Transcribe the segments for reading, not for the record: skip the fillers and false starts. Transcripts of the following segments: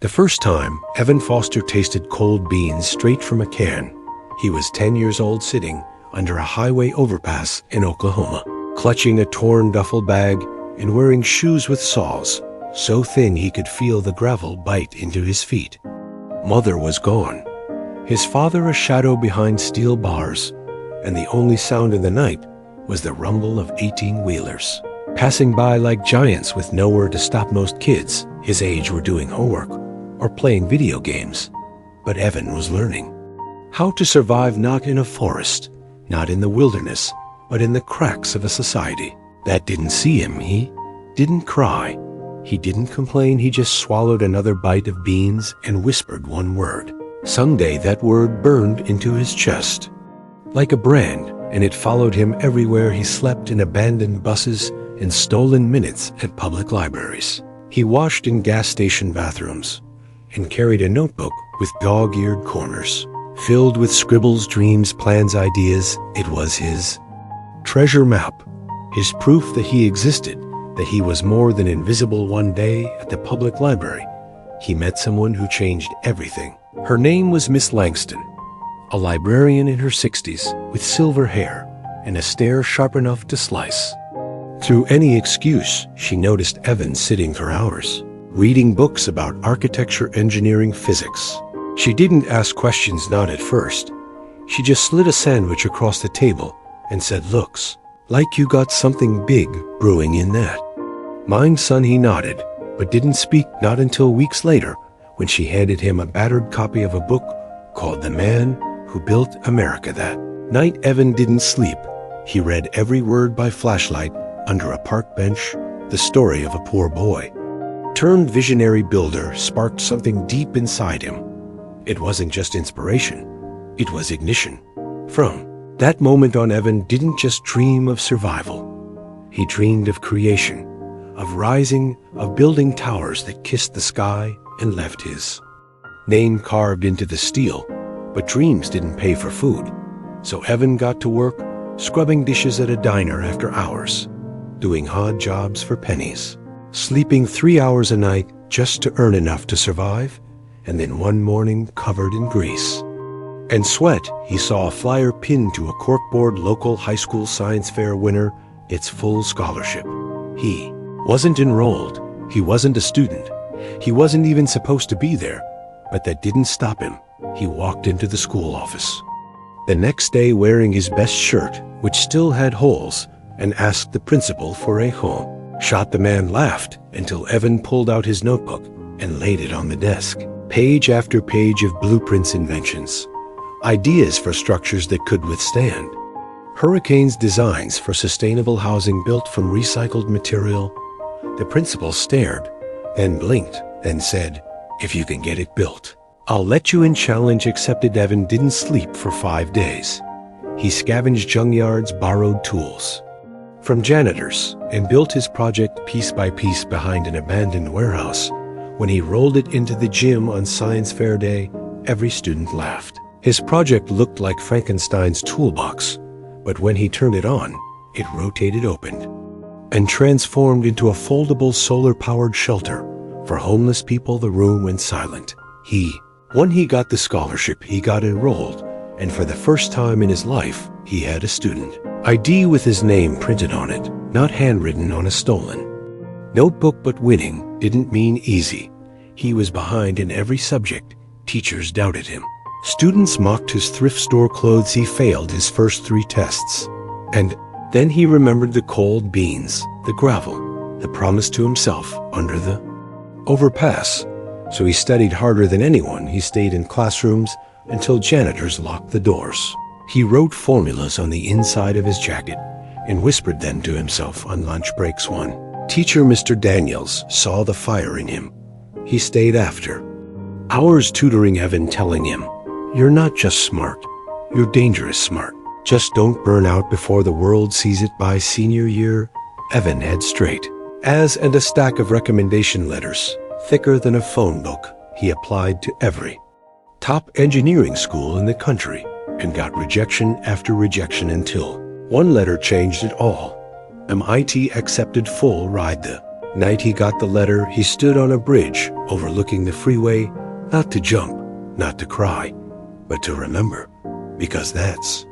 The first time, Evan Foster tasted cold beans straight from a can. He was 10 years old, sitting under a highway overpass in Oklahoma, clutching a torn duffel bag and wearing shoes with soles so thin he could feel the gravel bite into his feet. Mother was gone, his father a shadow behind steel bars, and the only sound in the night was the rumble of 18-wheelers passing by like giants with nowhere to stop. Most kids his age were doing homework or playing video games, but Evan was learning how to survive, not in a forest, not in the wilderness, but in the cracks of a society that didn't see him. He didn't cry, he didn't complain, he just swallowed another bite of beans and whispered one word. Someday that word burned into his chest like a brand, and it followed him everywhere. He slept in abandoned buses and stolen minutes at public libraries. He washed in gas station bathrooms and carried a notebook with dog-eared corners filled with scribbles, dreams, plans, ideas. It was his treasure map, his proof that he existed, that he was more than invisible. One day at the public library, he met someone who changed everything. Her name was Miss Langston, a librarian in her 60s with silver hair and a stare sharp enough to slice through any excuse. She noticed Evan sitting for hours, reading books about architecture, engineering, physics. She didn't ask questions, not at first. She just slid a sandwich across the table and said, "Looks like you got something big brewing in that." "Mine, son," he nodded, but didn't speak, not until weeks later when she handed him a battered copy of a book called The Man Who Built America. That night Evan didn't sleep. He read every word by flashlight under a park bench. The story of a poor boy turned visionary builder sparked something deep inside him. It wasn't just inspiration, it was ignition. From that moment on, Evan didn't just dream of survival. He dreamed of creation, of rising, of building towers that kissed the sky and left his name carved into the steel. But dreams didn't pay for food, so Evan got to work scrubbing dishes at a diner after hours, doing odd jobs for pennies, sleeping 3 hours a night just to earn enough to survive. And then one morning, covered in grease and sweat, he saw a flyer pinned to a corkboard: local high school science fair winner, its full scholarship. He wasn't enrolled, he wasn't a student, he wasn't even supposed to be there, but that didn't stop him. He walked into the school office the next day wearing his best shirt, which still had holes, and asked the principal for a shot. The man laughed until Evan pulled out his notebook and laid it on the desk. Page after page of blueprints, inventions, ideas for structures that could withstand hurricanes, designs for sustainable housing built from recycled material. The principal stared, then blinked, then said, "If you can get it built, I'll let you in." Challenge accepted. Evan didn't sleep for 5 days. He scavenged junkyards, borrowed tools from janitors, and built his project piece by piece behind an abandoned warehouse. When he rolled it into the gym on Science Fair Day, every student laughed. His project looked like Frankenstein's toolbox, but when he turned it on, it rotated open and transformed into a foldable solar-powered shelter for homeless people. The room went silent. When he got the scholarship, he got enrolled, and for the first time in his life, he had a student ID with his name printed on it, not handwritten on a stolen notebook. But winning didn't mean easy. He was behind in every subject. Teachers doubted him. Students mocked his thrift store clothes. He failed his first 3 tests. And then he remembered the cold beans, the gravel, the promise to himself under the overpass. So he studied harder than anyone. He stayed in classrooms until janitors locked the doors. He wrote formulas on the inside of his jacket and whispered them to himself on lunch breaks. One teacher, Mr. Daniels, saw the fire in him. He stayed after hours tutoring Evan, telling him, "You're not just smart, you're dangerous smart. Just don't burn out before the world sees it." By senior year, Evan had straight A's and a stack of recommendation letters, thicker than a phone book. He applied to every top engineering school in the country and got rejection after rejection until one letter changed it all. MIT accepted full ride. The Night he got the letter, he stood on a bridge overlooking the freeway, not to jump, not to cry, but to remember, because that's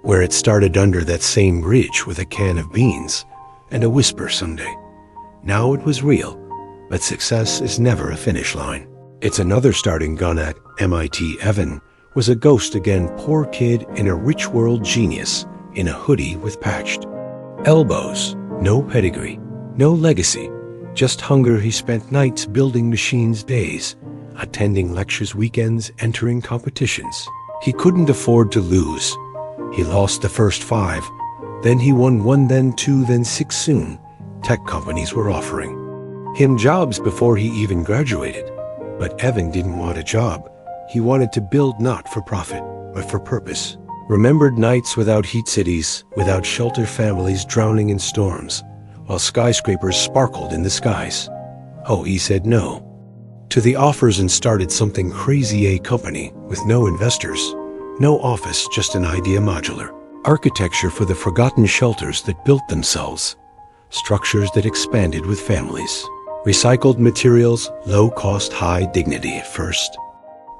where it started, under that same bridge with a can of beans and a whisper someday. Now it was real, but success is never a finish line. It's another starting gun at MIT. Evan was a ghost again, poor kid in a rich world, genius in a hoodie with patched elbows, no pedigree, no legacy, just hunger. He spent nights building machines, days attending lectures, weekends entering competitions. He couldn't afford to lose. He lost the first 5, then he won 1, then 2, then 6. Soon, tech companies were offering him jobs before he even graduated. But Evan didn't want a job. He wanted to build not for profit, but for purpose. Remembered nights without heat, cities without shelter, families drowning in storms, while skyscrapers sparkled in the skies. Oh, he said no to the offers and started something crazy, a company with no investors, no office, just an idea, modular architecture for the forgotten shelters that built themselves, structures that expanded with families, recycled materials, low cost, high dignity. At first,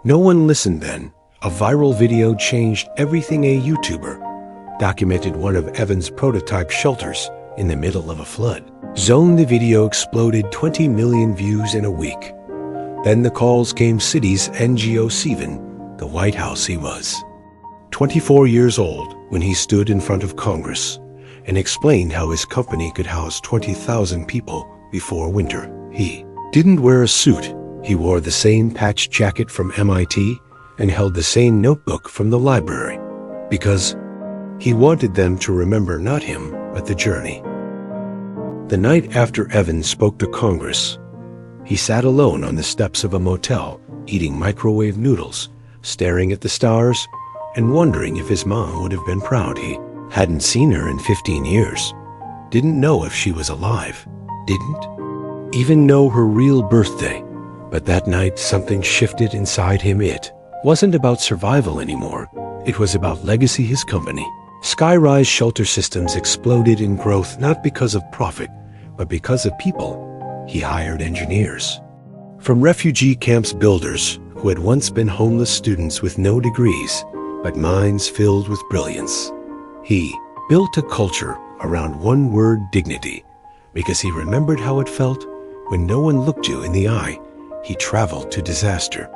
no one listened. Then a viral video changed everything. A YouTuber documented one of Evan's prototype shelters in the middle of a flood zone. The video exploded, 20 million views in a week. Then the calls came, cities, NGOs, even the White House. He was 24 years old when he stood in front of Congress and explained how his company could house 20,000 people before winter. He didn't wear a suit. He wore the same patched jacket from MIT and held the same notebook from the library, because he wanted them to remember not him, but the journey. The night after Evan spoke to Congress, he sat alone on the steps of a motel, eating microwave noodles, staring at the stars, and wondering if his mom would have been proud. He hadn't seen her in 15 years, didn't know if she was alive, didn't even know her real birthday. But that night something shifted inside him. It wasn't about survival anymore. It was about legacy. His company, Skyrise Shelter Systems, exploded in growth, not because of profit, but because of people. He hired engineers from refugee camps, builders who had once been homeless, students with no degrees, but minds filled with brilliance. He built a culture around one word: dignity, because he remembered how it felt when no one looked you in the eye. He traveled to disaster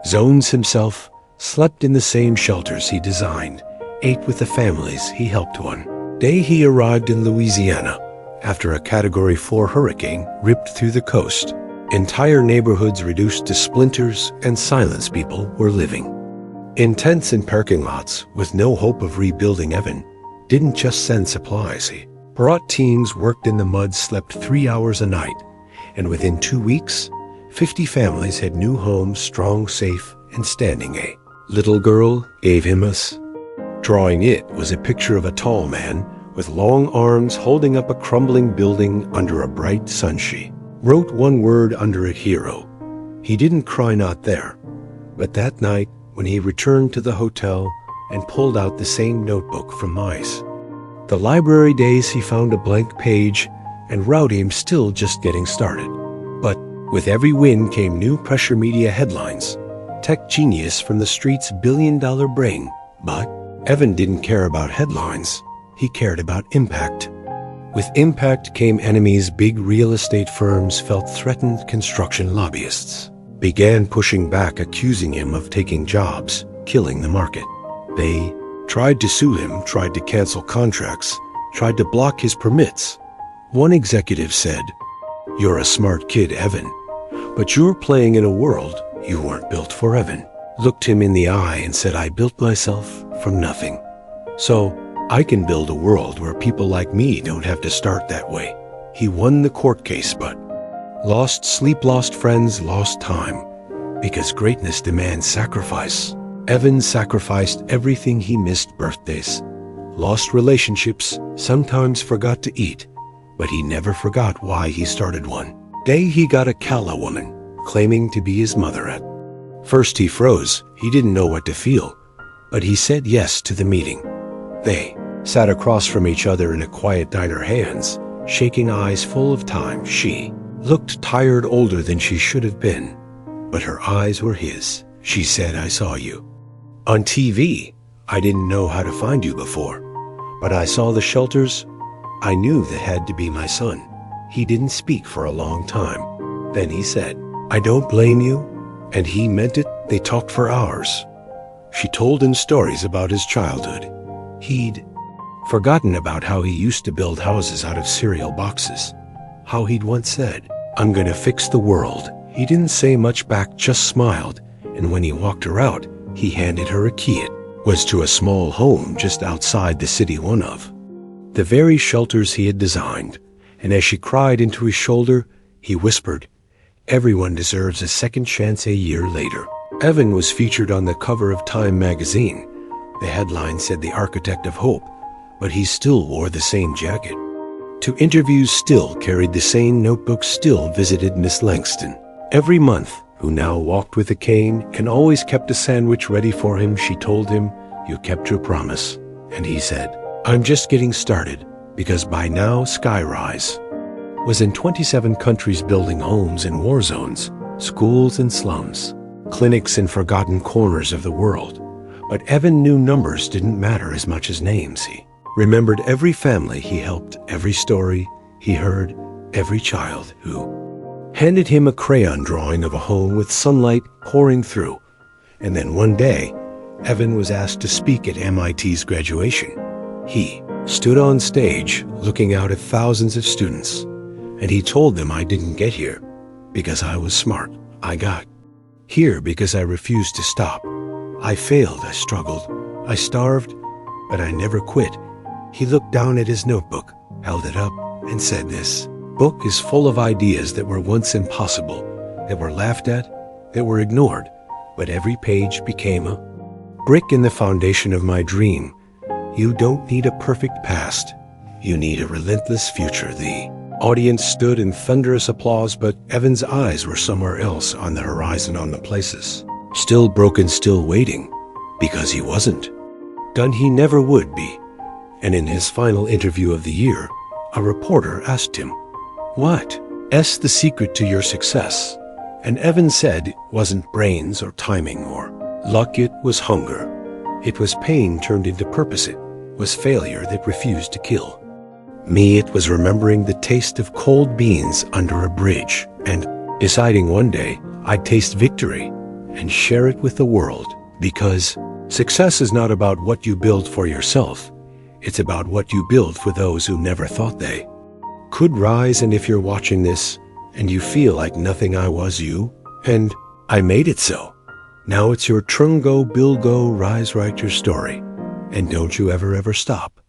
zones himself, slept in the same shelters he designed, ate with the families he helped. One day he arrived in Louisiana after a Category 4 hurricane ripped through the coast. Entire neighborhoods reduced to splinters, and silence. People were living in tents in parking lots with no hope of rebuilding. Evan didn't just send supplies. He brought teams, worked in the mud, slept 3 hours a night, and within 2 weeks, 50 families had new homes, strong, safe, and standing. A little girl gave him a drawing. It was a picture of a tall man with long arms holding up a crumbling building under a bright sun. She wrote one word under it: hero. He didn't cry, not there. But that night, when he returned to the hotel and pulled out the same notebook from the library days, he found a blank page and wrote him, still just getting started. But with every win came new pressure, media headlines. Tech genius from the streets, billion-dollar brain. But Evan didn't care about headlines. He cared about impact. With impact came enemies. Big real estate firms felt threatened. Construction lobbyists began pushing back, accusing him of taking jobs, killing the market. They tried to sue him, tried to cancel contracts, tried to block his permits. One executive said, "You're a smart kid, Evan, but you're playing in a world you weren't built for." Evan looked him in the eye and said, "I built myself from nothing, so I can build a world where people like me don't have to start that way." He won the court case, but lost sleep, lost friends, lost time, because greatness demands sacrifice. Evan sacrificed everything. He missed birthdays, lost relationships, sometimes forgot to eat, but he never forgot why he started. One day he got a Kala woman claiming to be his mother. At first he froze. He didn't know what to feel, but he said yes to the meeting. They sat across from each other in a quiet diner, hands shaking eyes full of time. She looked tired, older than she should have been, but her eyes were his. She said, "I saw you on TV. I didn't know how to find you before, but I saw the shelters. I knew that had to be my son." He didn't speak for a long time. Then he said, "I don't blame you," and he meant it. They talked for hours. She told him stories about his childhood. He'd forgotten about how he used to build houses out of cereal boxes, how he'd once said, "I'm gonna fix the world." He didn't say much back, just smiled, and when he walked her out, he handed her a key. It was to a small home just outside the city, one of the very shelters he had designed. And as she cried into his shoulder, he whispered, "Everyone deserves a second chance." A year later, Evan was featured on the cover of Time magazine. The headline said, "The Architect of Hope," but he still wore the same jacket. To interviews, still carried the same notebook, still visited Miss Langston every month, who now walked with a cane and always kept a sandwich ready for him. She told him, "You kept your promise." And he said, "I'm just getting started," because by now Skyrise was in 27 countries, building homes in war zones, schools in slums, clinics in forgotten corners of the world. But Evan knew numbers didn't matter as much as names. He remembered every family he helped, every story he heard, every child who handed him a crayon drawing of a home with sunlight pouring through. And then one day, Evan was asked to speak at MIT's graduation. He stood on stage looking out at thousands of students, and he told them, "I didn't get here because I was smart. I got here because I refused to stop. I failed, I struggled, I starved, but I never quit." He looked down at his notebook, held it up, and said, "This book is full of ideas that were once impossible, that were laughed at, that were ignored, but every page became a brick in the foundation of my dream. You don't need a perfect past. You need a relentless future." The audience stood in thunderous applause, but Evan's eyes were somewhere else, on the horizon, on the places still broken, still waiting, because he wasn't done. He never would be. And in his final interview of the year, a reporter asked him, "What's the secret to your success?" And Evan said it wasn't brains or timing or luck, it was hunger. It was pain turned into purpose. It was failure that refused to kill me. It was remembering the taste of cold beans under a bridge and deciding one day I'd taste victory and share it with the world. Because success is not about what you build for yourself. It's about what you build for those who never thought they could rise. And if you're watching this and you feel like nothing I was you, and I made it so, now it's your turn. Go, Bill, go, rise, write your story. And don't you ever stop.